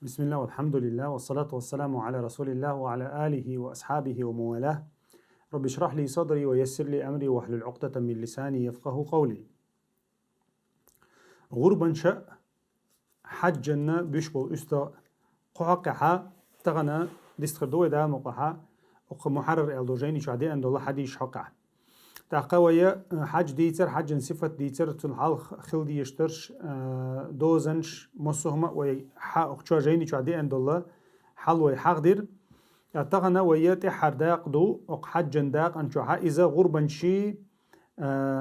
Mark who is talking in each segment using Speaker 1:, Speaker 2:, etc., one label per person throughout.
Speaker 1: بسم الله والحمد لله والصلاة والسلام على رسول الله وعلى آله وأصحابه وموالاه. رب اشرح لي صدري ويسر لي أمري واحلل عقدة من لساني يفقه قولي. غربا شاء حجنا بيشبو استا قعقها تغنى ديستخدوه دا مقحا محرر الدوجيني شعدي أن الله حديش حقع تاقوية حج ديتر حج صفة ديتر تنحال خل ديشترش دوزنش مصهمة ويحق جيني شعدي أن الله حلوي حقدر تغنى وياتي حرداق دو أق حجن داق أنشوها إذا غربا شي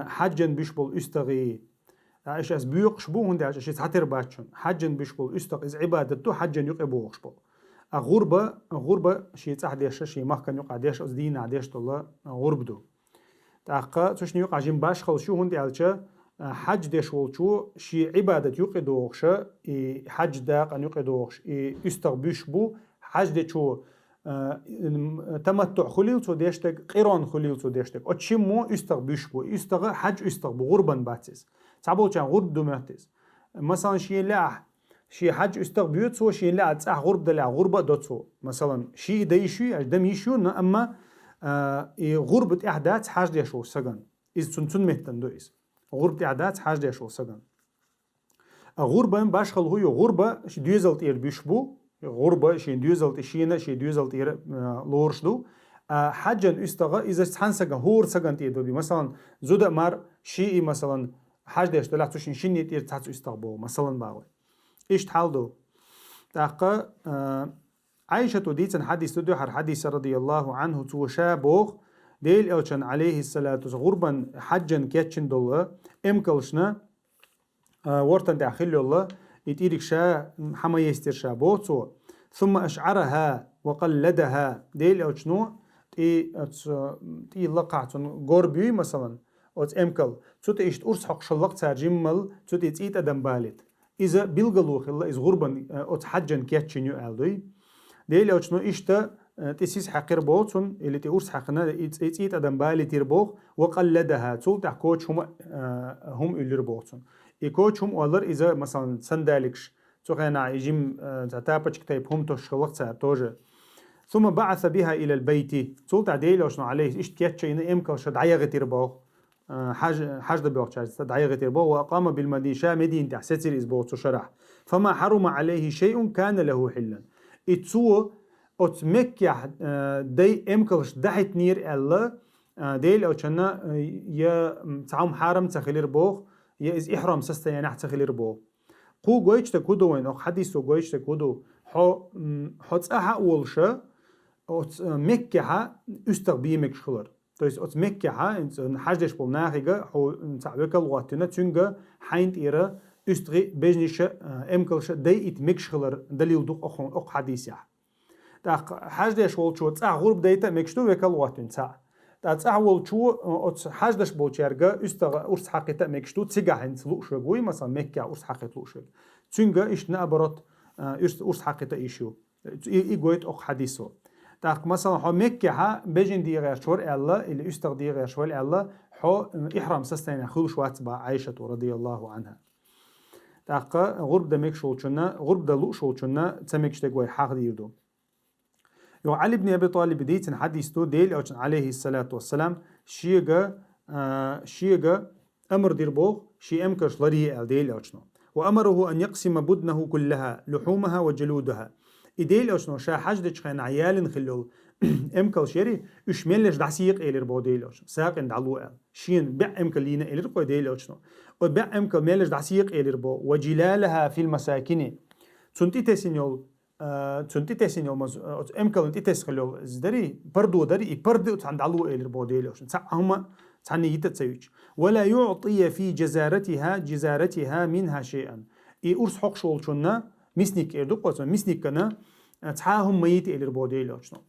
Speaker 1: حجن بيشبل استغي ايش از بيوق شبو هندي ايش حتر باتشون حجن بيشبل استغ از عبادته حجن يقبو شبو غربة شي تحديش شي مخكن يقع ديش از دين عديش الله غربدو تاقا تشني يقع جيم باش خل شو هندي الچا حج ديش ولچو شي عبادة يقدوخش حج داق ان يقدوخش استغ بيشبو حج ديشو تمتع خليل تو ديشتك قيران خليل تو ديشتك اتشمو استغ بيشبو استغ حج استغ بغربن باتس تعبول كان غرب دوماتس مثلا شي لا شي حج استغ بيوتسو شي لا تصح غرب دلا غربه دوتسو مثلا شي ديشي اجدم يشو اما غربة احداث حاج ديشو سغن از تنتن مهتن دويس غربة احداث حاج ديشو سغن غربة باشخل هو غربة شي ديزلت اير بيشبو غربة شي ديزلت شينا شي ديزلت اير لورشدو حجن استغ اذا حنسغ هور سغن تيدو مثلا زودا مار شي مثلا حاج ديش طلع توشين شيني تير تاتو استغبو مثلا باوي ايش تحالدو تاقا عائشة ديتن حديث تدو حر حديث رضي الله عنه توشابوخ ديل اوشن عليه الصلاة غربا حجا كيتشن دولا امكلشنا ورتن داخل الله يتيرك شا حما يستر شابوتو ثم اشعرها وقلدها ديل اوشنو تي لقعتن غوربي مثلا اوت امكل تشوت ايشت اورس حق شلق ترجمل تشوت ايت ادم بالت اذا بيلغلوخ الله از غربا اوت حجن كيتشنيو الدوي ديل اوتشنو ايشتا تيسيس حقير بوتون اللي تورس حقنا ايت ادم بالت يربوخ وقلدها تول تاع كوتش هم اللي بوتون اي كوتش هم اولر اذا مثلا سندالكش تخينا يجيم تابتش كتاب هم تشلق توجه ثم بعث بها الى البيت تول تاع ديل اوتشنو عليه ايش كيتشين امكل شد عيغت يربوخ حاج دبيوخ دعيغة تربو وأقام بالمدينة مدينة تحسير إسبوع شرح فما حرم عليه شيء كان له حلا اتسو اتمكح دي امكلش دحت نير الله ديل او كنا يا تعم حرم تخلير بوخ يا از احرام سستا يعني تخلير بوخ قو جويش تكودو وين او حديثو جويش تكودو حو تصحا اولشا ات مكحا استغبيمك شخلر То есть от Меккеха in Hajdеш bol nachige ho ta'wekel watuna tünge heint ihre üstri beznische emkelsche de it mekschler dalil duq ok hadis ja da Hajdеш bol chu tsa gurb deita mekshtu wekel watun tsa da tsa bol chu от Hajdeš bol cherga üster urs haqita mekshtu tsiga hint lu shgoy مثلا Mekka urs haqit lu shg tünge ist na abarot urs haqita ishu i goit ok hadiso تاق مثلا حو مكة بيجن دي غير شور الله اللي استغ دي غير شور الله حو إحرام سستين خلوش واتبع عائشة رضي الله عنها تاق غرب دمك شولشنا غرب دلو شولشنا تمكش تقوي حق ديردو يو علي بن أبي طالب ديتن حديثتو ديل أوشن عليه الصلاة والسلام شيغا أمر ديربوغ شي أمكش لري ديل أوشنو وأمره أن يقسم بدنه كلها لحومها وجلودها إديل أشنو شا حاجة خان عيال خلول إمكال شيري إشملش دعسيق إلير بو ديل أشنو ساق عند علوه شين بع إمكال لينا إلير بو ديل أشنو وبع إمكال ملش دعسيق إلير بو وجلالها في المساكن تنتي تسينيول إمكال أنتي تسخلول زدري بردو دري يبرد عند علوه إلير بو ديل أشنو هما تعني يتتسويج ولا يعطي في جزارتها منها شيئا أرس حق شول شنا ميسنيك إردوك واسم ميسنيك كنا تحاهم ميت إلير بودي لوشنو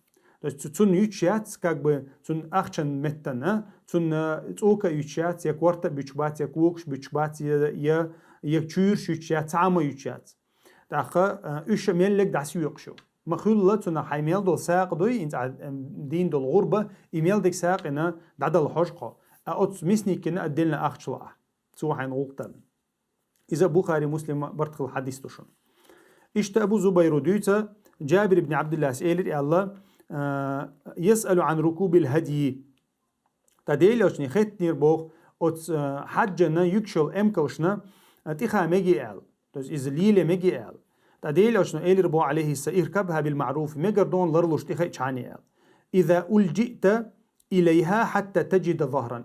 Speaker 1: تون يوتشات كاكب تون أخشن متنا تون توكا يوتشات يا كورتا بيشبات يا كوكش بيشبات يا تشيرش يوتشات تعامة يوتشات تاخا إيش ميلك دعسي يقشو مخلولا تون حيميل دول ساق دوي إنت دين دول غربة إيميل ديك ساق إنا دعدل حشقة أوت ميسنيك كنا أدلنا أخشلا سو حين غلطان إذا بخاري مسلم برتخل حديث توشون إشت أبو زبير ديوتا جابر بن عبد الله سئل الله يسأل عن ركوب الهدي تديلوشني خت نيربوخ أت حجنا يكشل أمكلشنا تخا مجي آل تز إزليل مجي آل تديلوشنا إيل ربو عليه إركبها بالمعروف مجردون لرلوش تخا إشعني آل إذا ألجئت إليها حتى تجد ظهرا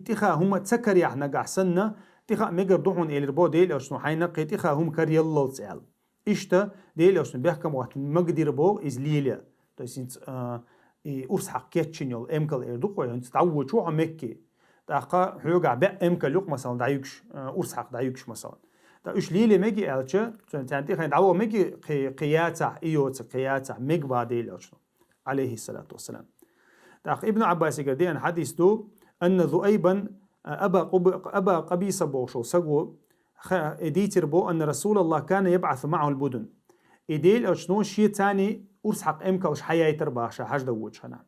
Speaker 1: تخا هم تسكر يحنا قحسنا تخا مجردون إيل ربو ديلوشنا حينا تخا هم كر يللز آل إشتا ديلوشنا بيحكم وقت مقدر بو إزليل تز أرس حقيتشين يول أمكال إردوق ويان تعود شو عمكي تاقا حيوقع بق أمكال يوق مثلا دايوكش أرس حق دايوكش مثلا تا إيش ليلة ميجي ألشة تانتي خين دعوة ميجي قياتة إيوت قياتة ميج بعدي لأشنو عليه الصلاة والسلام تاق ابن عباس يقدين حديث دو أن ذؤيبا أبا قبيصة بوشو سقو إديتر بو أن رسول الله كان يبعث معه البدن إديل أشنو شيء تاني أرس حق أمكالش حياة ترباشا حاج دوجنا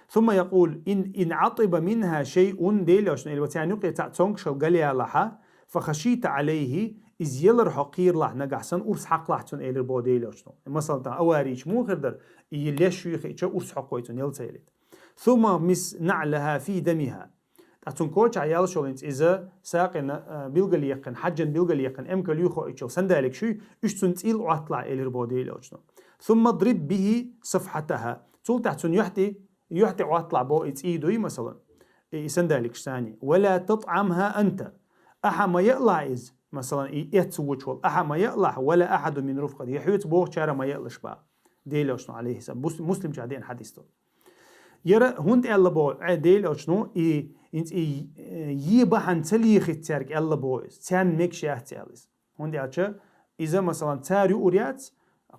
Speaker 1: ثم يقول إن عطب منها شيء ديلوشن الوتيان يقي تعتونكش القليا لها فخشيت عليه إز يلر حقير له نقحسن أرس حق لحتون إلر بو ديلوشن مثلا أواريش مو خردر يليش يخيش أرس حقويتون يلتيلت ثم مس نعلها في دمها تعتون كوش عيال شولينز إذا ساقنا بيلقل يقن حجا بيلقل يقن أمكال يخو إيشو سندالك شوي إشتون تيل وعطلع إلر بو ديلوشن ثم اضرب به صفحتها تقول تحتون يحتي وعطلع بو إيدوي مثلا يسندالك ثاني ولا تطعمها أنت أحا ما يقلع إز مثلا يتسوج أحا ما يقلع ولا أحد من رفقه يحيط بو شارع ما يقلش بقى ديلوشنو عليه السلام مسلم جادين حديثه يرى هند ألا بو ديلوشنو يبحن تليخ التارك ألا بو تان ميكش يحتاليز هند ألا إذا مثلا تاري أوريات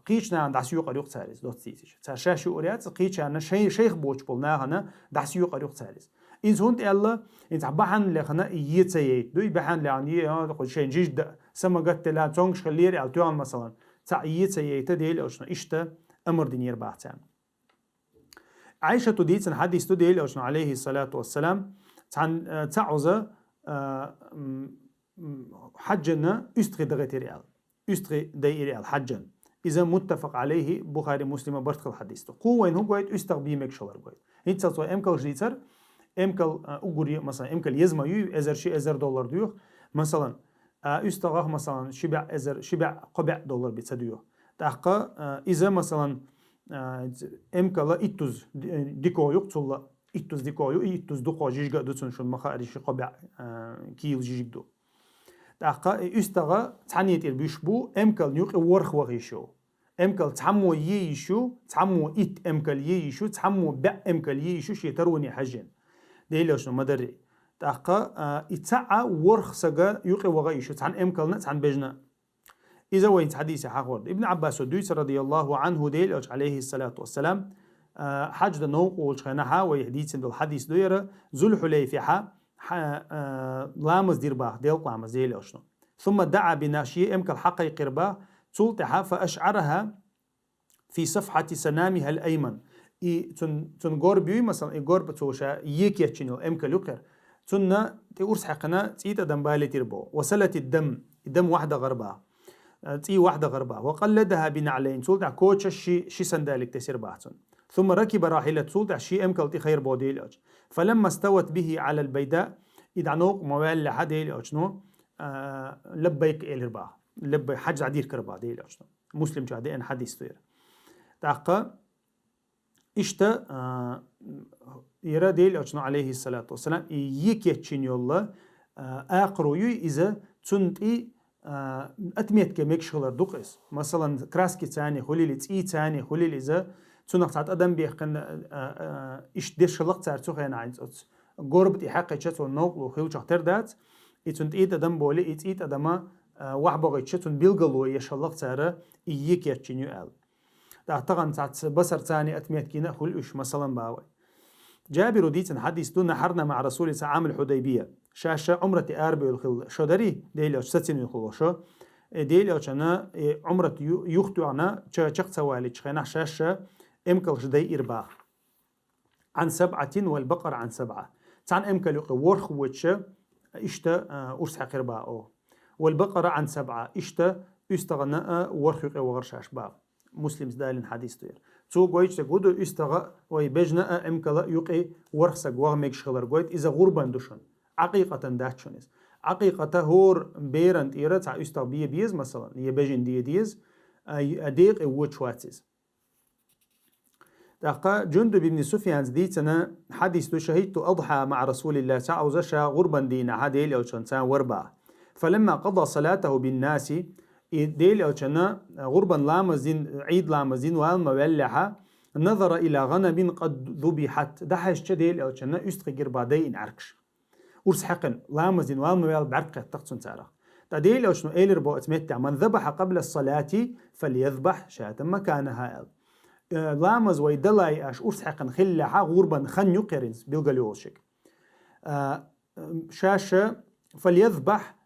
Speaker 1: قيشنا عند عسيوق أريق ثالث دوت تيجي تشاشي أوريات قيشنا شيخ بوش بولنا هنا دعسيوق أريق ثالث إن هند ألا إنت بحن لخنا يتسيد دوي بحن لعني قل شيء جيد سما قت لا تونش خلير أو توان مثلا تعيتسيد تديل أوشنا إشتا أمر دينير بعتان عائشة ديتن حديث تديل أوشنا عليه الصلاة والسلام عن تعوزة حجنا أستغي دغتي ريال أستغي داي ريال حجن إذا متفق عليه بخاري مسلم برتخل حديث قوة إنه قويت أستغبي مكشلر قويت هيت سوى أمكال جديتر أمكال أقولي مثلا أمكال يزما أزر شيء أزر دولار ديوخ مثلا أستغاه مثلا شبع قبع دولار بتصديوه تحقق إذا مثلا أمكال إتوز ديكو يقتل إتوز ديكو إتوز دقة جيجا دوتون شو المخارج قبع كيل جيجا دو تحقق أستغى تعنيت البيشبو أمكال نيوق ورخ وغيشو أمكال تعمو ييشو تعمو إت أمكال ييشو تعمو بع أمكال ييشو شي تروني حجن ديلوشنو مدري تحقق إتسعى ورخ سجا يوق وغيشو تعن أمكالنا تعن بجنا إذا وين حديث حقورد ابن عباس ودويس رضي الله عنه ديلوش عليه الصلاة والسلام حج دنوق والشخناحا ويحديث الحديث دويرة ذو الحليفة لامز دير باه ديل لامز ديلوشنو ثم دعا بناشية أمكال حقي قرباه تلتها فأشعرها في صفحة سنامها الأيمن تنقور بيوي مثلا إيقور بتوشا يكي يتشنو أمكال يقر تنا تقرس حقنا تيت دنبالي تربو وصلت الدم واحدة غربا تي واحدة غربا وقلدها بنعلين تلتها كوتش شي سندالك تسير باحتن ثم ركب راحلة تلتها شي أمكال تخير بوديلوش فلما استوت به على البيداء إدعنوق موال لحد ديلوشنو لبيك إلربا لبي حج عدير كربا ديلوشنو مسلم جادين حديث تير تحقق إشتا يرى ديلوشنو عليه الصلاة والسلام يكيتشين يولا آقرو يو إذا تنتي أتميت كميك شغلر دوقس مثلا كراسكي تاني خليلي تي تاني خليلي إذا تنقطعت أدم بيخن إش دير شلق تارتو خينا عايز قربت إحاقي شتو النوق وخيو شختر دات إتون إيت أدم بولي إيت أدما وحبغي شتون بيلقلو يشلق تارا إيك يتشينيو آل طبعا تعت بصر تاني أتميت كينا خل إش مثلا باوي جابر ديتن حديث دون نحرنا مع رسول الله عام الحديبية شاشة عمرة أربع الخل شدري ديلوش ستين الخلوشة ديلوش أنا عمرة يختو أنا شق سوالي شخنا شاشة إمكال جدي إرباع عن 7 والبقر عن 7 تعن إمكال يقى ورخ وتش إشتا أرسح قرباء والبقرة عن 7 إشتا استغنى ورخق وغرشاش باب مسلم دالين حديث تير تو قويت تقودو استغى ويبجنا امكلا يقي ورخسق وغميك شغلر قويت إذا غربان دوشن عقيقة داتشونيز عقيقة هور بيران تيرا تا استغ بيز مثلا يبجن ديز أديق وشواتيز دقا جندب بن سفيان ديتنا حديث شهدت أضحى مع رسول الله تعوزشا غربا دينا هديل أو شنسان وربا فلما قضى صلاته بالناس ديل أو شنا غربا لامزين عيد لامزين والمولحة نظر إلى غنم قد ذبحت دحش ديل أو شنا استغير بعدين عركش ورس حقن لامزين والمول بعرقة تقصن تارا ديل أو شنو إيلر بو أتمتع من ذبح قبل الصلاة فليذبح شاة مكانها لامز ويدلاي أش ورس حقن خلها غربا خن يقرنز بالقليوشك شاشة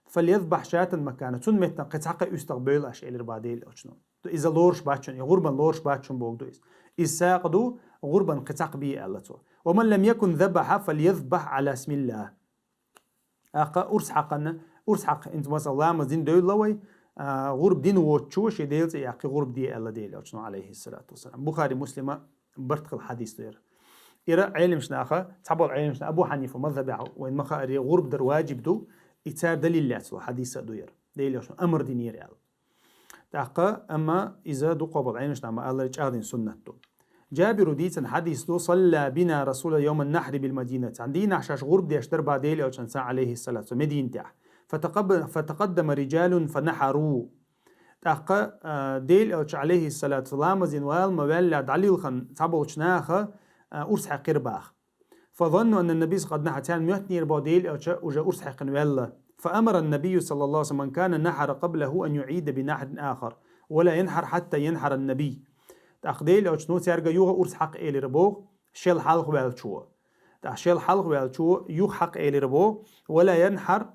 Speaker 1: فليذبح شاة مكانه تون متنا قطعة يستقبل أش إلى بعدين أو شنو إذا لورش باتشون غربا لورش باتشون بوجدويس إساقدو غربا قطعة بي ألتو ومن لم يكن ذبح فليذبح على اسم الله أقا أرس حق أنت مثلا لامز دين دول لوي غرب دين وتشوش يديلز يأقي غرب دي ألا ديل أو شنو عليه الصلاة والسلام بخاري مسلمة برتق الحديث دير إرا علم شناخا تعبر علم شنا أبو حنيفة مذهبه وين مخاري غرب در واجب دو إتار دليل لاتلو حديث دوير دليل شنو أمر دينير يال تاقا أما إذا دو قبل علم شنا ما الله يجعلين سنته جابر ديتن حديث دو صلى بنا رسول يوم النحر بالمدينة عندنا عشاش غرب دي أشتر بعديل أو شنسان عليه الصلاة والسلام مدينة فتقدم رجال فنحروا تاقا ديل أو عليه الصلاة والسلام زين والمولى دليل خن تعبوا شناخه أرسح قرباخ فظنوا أن النبي قد نحر تان ميتنير بوديل أو وجا أرسح قنويلا فأمر النبي صلى الله عليه وسلم من كان نحر قبله أن يعيد بنحر آخر ولا ينحر حتى ينحر النبي تأخديل أو شنو ترجع يوغا أرس حق إلي ربوغ شيل حلق والشوا تأشيل حلق والشوا يوغ حق إلي ربوغ ولا ينحر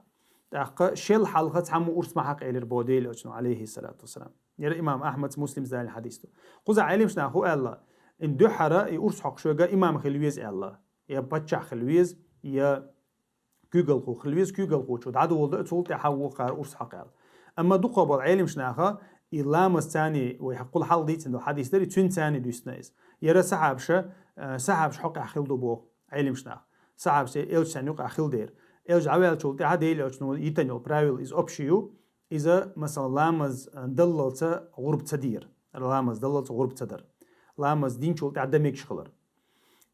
Speaker 1: تأخ شيل حلقة تعمو أرس ما حق إلي ربوديل أو شنو عليه الصلاة والسلام يرى إمام أحمد مسلم زال الحديث قوزا علم شنا أخو الله إن دو حرا يأرس حق شوغا إمام خلويز الله يا بتشع خلويز يا جوجل خو خلويز جوجل خو شو دعدو والله تقول تحول قار أرس حق الله أما دو قبل علم شنا أخا إلامس ثاني ويحقول حال ديت إنه حديث دري تون ثاني دوسنايز يرى سحابش حق أخيل دبوه علم شنا سحابش إلش ثاني يقع أخيل دير إلش عوال شو تعدي إلش نو يتنيو برايل إز أبشيو إذا مثلا لامز دللت غرب تدير لامز دللت غرب تدر لامز دين شو تعدي ميكش خلر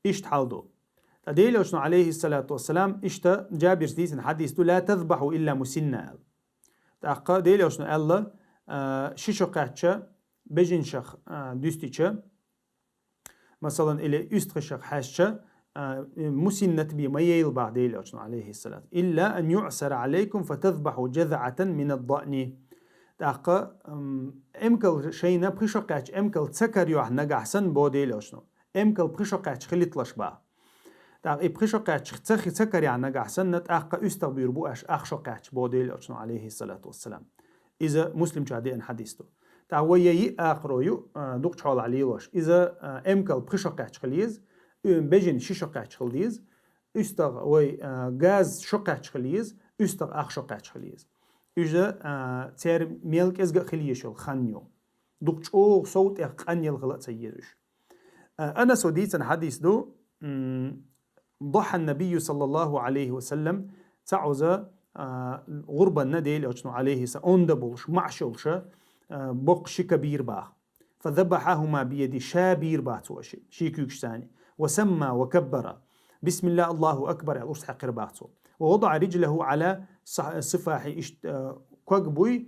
Speaker 1: إيش حالدو تعدي إلش نو عليه الصلاة والسلام إشتا جابر ديت إن حديث لا تذبحوا إلا مسنّا تأقى ديل إلش نو الله شيشو قاتشا بجين شخ دوستيشا مثلا إلى أستخشخ حاشا مسنت بما ييل بعديل أجنو عليه السلام إلا أن يعسر عليكم فتذبحوا جذعة من الضأن تاقا امكل شينا بخشو قاتش امكل تسكر يوح نقعسن بوديل أجنو امكل بخشو قاتش خليت لشبا تاقا بخشو قاتش تسكر يعني نقعسن نتاقا أستغبير بوأش أخشو قاتش بوديل أجنو عليه الصلاة والسلام إذا مسلم شادي أن حديثه تعويه آخره يو دوق حول عليهش إذا أمكل بخشة قاتش خليز بيجن شيشة قاتش خليز استغ وي غاز شقاتش خليز استغ أخشة قاتش خليز إذا تير ميلك إزغ خليشل خانيو دوق أو صوت أقني الغلط سيرش أنا سوديت أن حديث دو ضحى النبي صلى الله عليه وسلم تعوز غربا نديل أجنو عليه سأندبلش معشلش بقش كبير باخ فذبحهما بيد شابير باعتوشي شيكوكش ثاني وسمى وكبر بسم الله الله أكبر الأرس حقر باعتو ووضع رجله على صفاح كوكبوي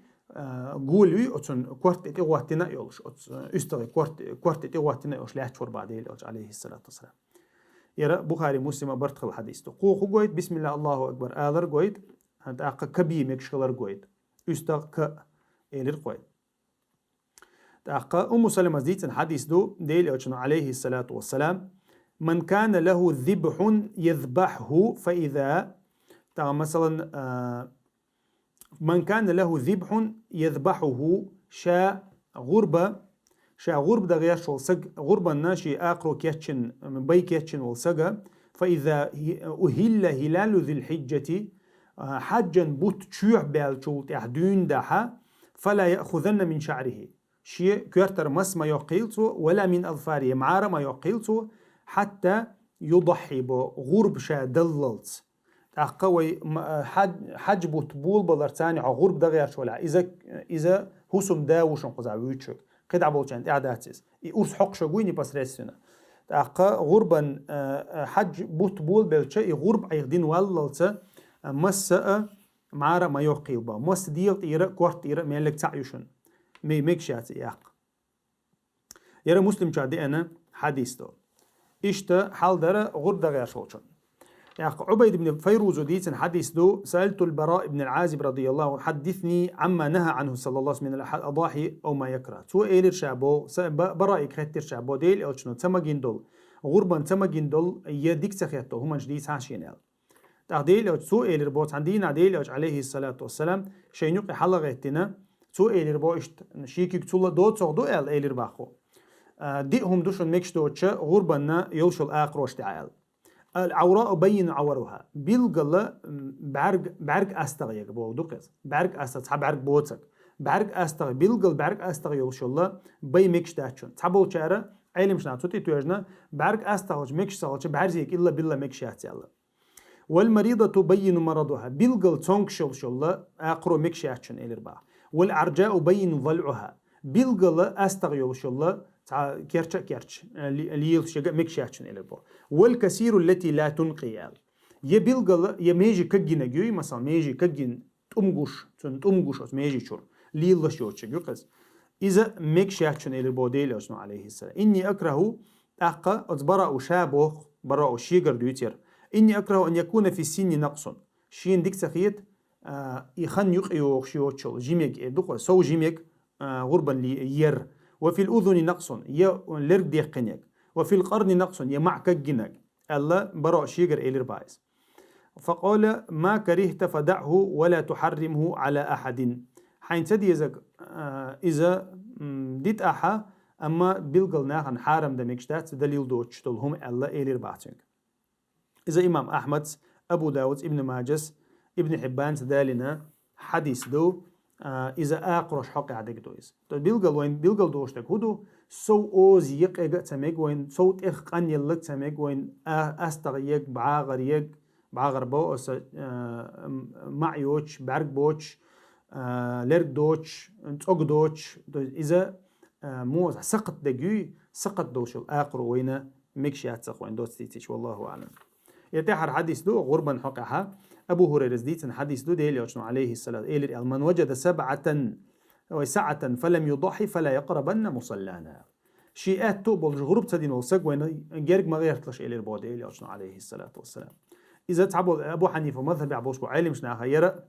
Speaker 1: قولوي أتون كورت إتغواتنا يولش أستغي كورت إتغواتنا يولش لاتشور بعدين عليه الصلاة والسلام يرى بخاري مسلم برتخل الحديث قوخو قويت بسم الله الله أكبر آذر قويت هذا كبي مكشغلر قويت استغ ك إلر قويت تأقى سلمة زيت حديث دو ديل أجنو عليه الصلاة والسلام من كان له ذبح يذبحه فإذا مثلا من كان له ذبح يذبحه شاء غربة دا غير شو سج غربة ناشي آخر كيتشن من بي كيتشن والسجا فإذا أهل هلال ذي الحجة حجا بوت تشوع بالشوط أحدون دها فلا يأخذن من شعره شيء كيرتر مس ما يقيلته ولا من أظفاره معار ما يقيلته حتى يضحي بغرب شا دللت قوي حجبو تبول بلرتاني غرب دغير شولا إذا هسم داوش قزعويتشك قد عبولشان إعداتيس يورس حق شغويني بس رسنا غربا حج بوت بول بلشا غرب أيغدين واللت مسا معار ما يقيل با مس ديل تيرا كورت تيرا مالك تعيشون ميكشات ياق يرى مسلم شادي أنا حديث دو إشتا حال دارا غرب دغير شوشن ياق عبيد بن فيروز ديتن حديث دو سألت البراء بن العازب رضي الله عنه حدثني عما نهى عنه صلى الله عليه وسلم من الأضاحي أو ما يكره تو إيلر شعبو براء يكتر شعبو ديل ألشنو تمجين دول غربا تمجين دول يديك تخيطو هما جديد هاشينال تقديل تو إيلر بوت عندنا ديل عليه الصلاة والسلام شينوق حلقتنا تو إيلر بوشت شيكيك تولا دوت صغدو إيلر باخو ديهم دوشن ميكش دوتشا غربنا يلشل آقروش تعال العوراء بين عورها بيلقلا بعرق أستغيق بودوكس بعرق أستغ بعرق بوتك بعرق أستغ بيلقل بعرق أستغ يلشل بي ميكش داتشون تحبول شارة علم شنا توتي توجنا بعرق أستغ ميكش سالش بعرزيك إلا بالله ميكش ياتيال والمريضة تبين مرضها بيلقل تونك شلشل أقرو ميكش ياتشون إلربا والأرجاء بين ضلعها بيلقل أستغ يلشل كيرتش ليل شجع مكشاتشن إلى البو والكثير التي لا تنقيال يبيلقل يميجي كجنا جوي مثلا ميجي كجن تمغوش ميجي شور ليل شوتش جوكس إذا مكشاتشن إلى البو ديلوسنا عليه السلام إني أكره أقا أتبرأ شابوخ براء شيجر دويتر إني أكره أن يكون في السن نقص شين ديك سخيت يخن يقيوخ شيوتشل جيميك إدوخ سو جيميك غربا لير وفي الأذن نقص يا لرد يقنيك وفي القرن نقص يا معك جنك الله براء شيجر إلير بايس فقال ما كرهت فدعه ولا تحرمه على أحد حين تدي إذا ديت أحا أما بيلقل ناخن حارم دمكشتات دليل دوتش هم الله إلير بايسنك إذا إمام أحمد أبو داود ابن ماجس ابن حبان تدالنا حديث دو إذا أقرش حق عدك دويس بيلقل دوشتك هدو سو أوز يقعق تميق وين صوت إخقان يلق تميق وين أستغيق بعاغر بو معيوش بعرق بوش لرق دوش تقق دوش إذا موز سقط دقوي سقط دوش الآقر وين مكشيات سق وين دوت تيتش والله أعلم يتحر حديث دو غربا حقها أبو هريرة زديتن حديث دو ديل يوشنو عليه السلام إلى من وجد ساعة فلم يضحي فلا يقربن مصلانا شيئات توبل غرب تدين وسق وين جرق ما غيرتلش إلى البود إلى يوشنو عليه الصلاة والسلام إذا تعبوا أبو حنيفة مذهب أبوشكو علم شناها يرى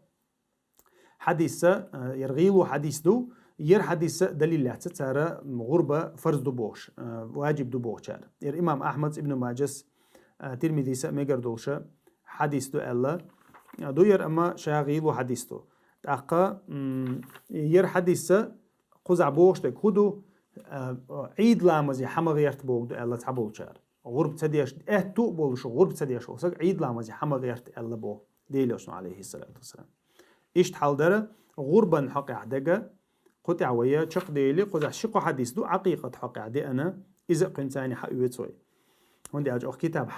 Speaker 1: حديث يرغيلو حديث دو ير حديث دليل لا ترى غربة فرض دبوش واجب دبوش ير إمام أحمد ابن ماجس ترمذي سمجر دوشة حديث دو الله دو ير أما شاغيل وحديث دو تأقى ير حديث قزع بوش تكودو عيد لامزي حما غيرت بوغ دو الله تعبول شار غرب تديش تو بولشو غرب تديش وسق عيد لامزي حما غيرت الله بو ديلوسنا عليه الصلاة والسلام إيش حال داره غربا حق عدقة قطع ويا شق ديلي قزع شق حديث دو عقيقة حق عدي أنا إذا قنتاني حقويتوي هندي أجو كتاب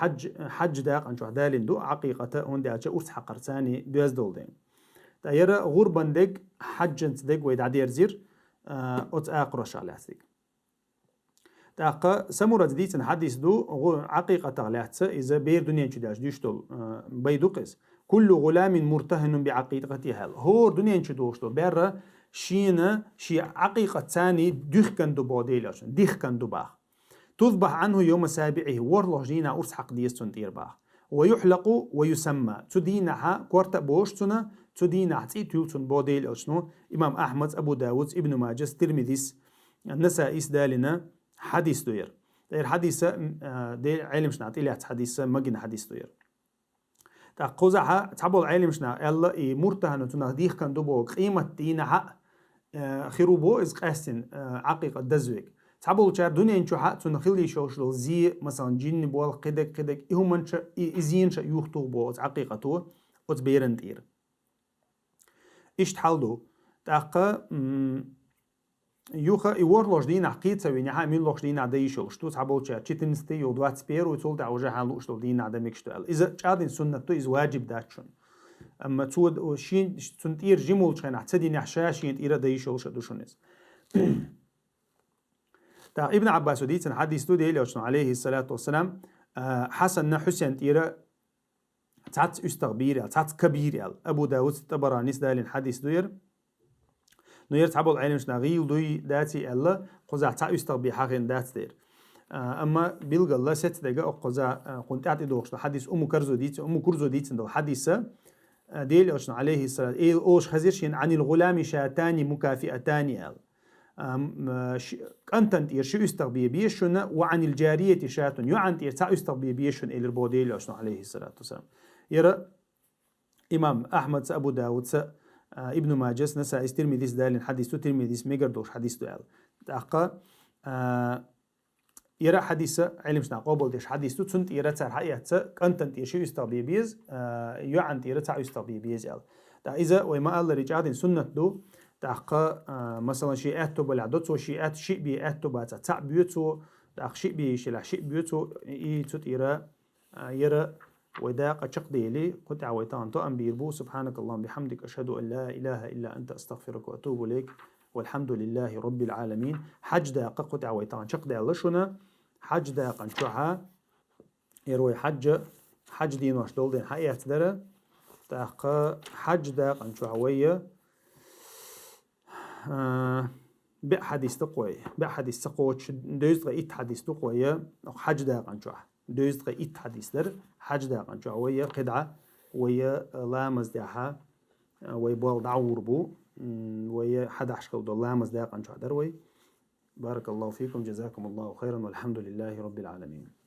Speaker 1: حج داق أنشو دالين دو عقيقة هندي أجو أرس حقرتاني دوز دولدين تأيرا غربا دق حجنت دق ويد عدير زير أت آقرش على سيك تأقى سمورة ديتن حديث دو عقيقة تغلاتس إذا بير دنيا شداش ديشتول بيدوقس كل غلام مرتهن بعقيقته هو دنيا شدوشتول بيرا شينا شي عقيقة تاني ديخكن دو بوديلاشن ديخكن دو باخ تذبح عنه يوم سابعه ورلو جينا أرس حق ديستون دير باخ ويحلق ويسمى تدينها كورتا بوشتنا تدينها تيتولتون بوديل أشنو إمام أحمد أبو داود ابن ماجس ترمذيس النسائي دالنا حديث دوير دير حديث دير علم شنا تيلي حديث مجن حديث دوير تقوزها تعبوا علم شنا الله مرتهن تناديخ كان دوبو قيمة دينها خيروبو إز قاستن عقيقة دزويك تعبوا شار دنيا إنشو حق تنخلي شوشلو زي مثلا جن بوال قدك إهم منش إزين شا يوختو بو عقيقته وتبيرن دير إيش تحلدو تاقا يوخا يور لوجدين عقيد سوي نها مين لوجدين عدي شو شتو تعبوتشا تشتنستي يو 21 ويتول تعوجا حالو شتو دين عدم يكشتال اذا قاعدين سنه تو از واجب داتشون اما تود وشين سنتير جيمول شين اعتدي نحشاشين ايرا دي شو شدوشونيز تا ابن عباس وديتن حديث تو ديلي عليه الصلاه والسلام حسن حسين تيرا تعت استغبير تعت كبير ابو داود الطبراني دالين حديث دوير نوير تعبوا العلم شنا غيل دوي داتي الا قزع تا استغبي حقين دات دير اما بيلغ الله ست دقه قزع كنت اعطي دوش حديث ام كرزو ديت دو حديثه ديل عليه الصلاه اي اوش خزيرشين عن الغلام شاتان مكافئتان كنتنت يرشي استغبي بيشن وعن الجاريه شات يعنت يرتا استغبي بيشن الى البوديل عليه الصلاه والسلام يرى امام احمد ابو داود ابن ماجه نسا استرمذي دالين حديث ترمذي ميجر دوش حديث دال تاقا يرى حديث علم شنا قبل ديش حديث تسنت يرى تاع حيات كنتنت يشي استغبي بيز يعنت يرى تاع استغبي بيز تا اذا وما الله رجعت سنه دو تاقا مثلا شيئات بلا دوتو شيئات شيء بيئات بات تاع بيوتو تاق شيء بيش لا شيء بيوتو اي تت يرى ودا قشق ديلي قطع ويتان تو أم بيربو سبحانك اللهم بحمدك أشهد أن لا إله إلا أنت أستغفرك وأتوب إليك والحمد لله رب العالمين حج داق قطع ويتان شق ديال لشنا حج داق انشوها يروي حج دين واش دول دين حقيقة درة داق حج داق انشوها ويا بحديث تقوي بحديث تقوي دوز غيت حديث تقوي حج داق انشوها دوز غيت حديث در حج داق انشوها ويا قدعة ويا لامز داها ويا بول دعور بو ويا حدا عشق ودول لامز داق انشوها دروي بارك الله فيكم جزاكم الله خيرا والحمد لله رب العالمين.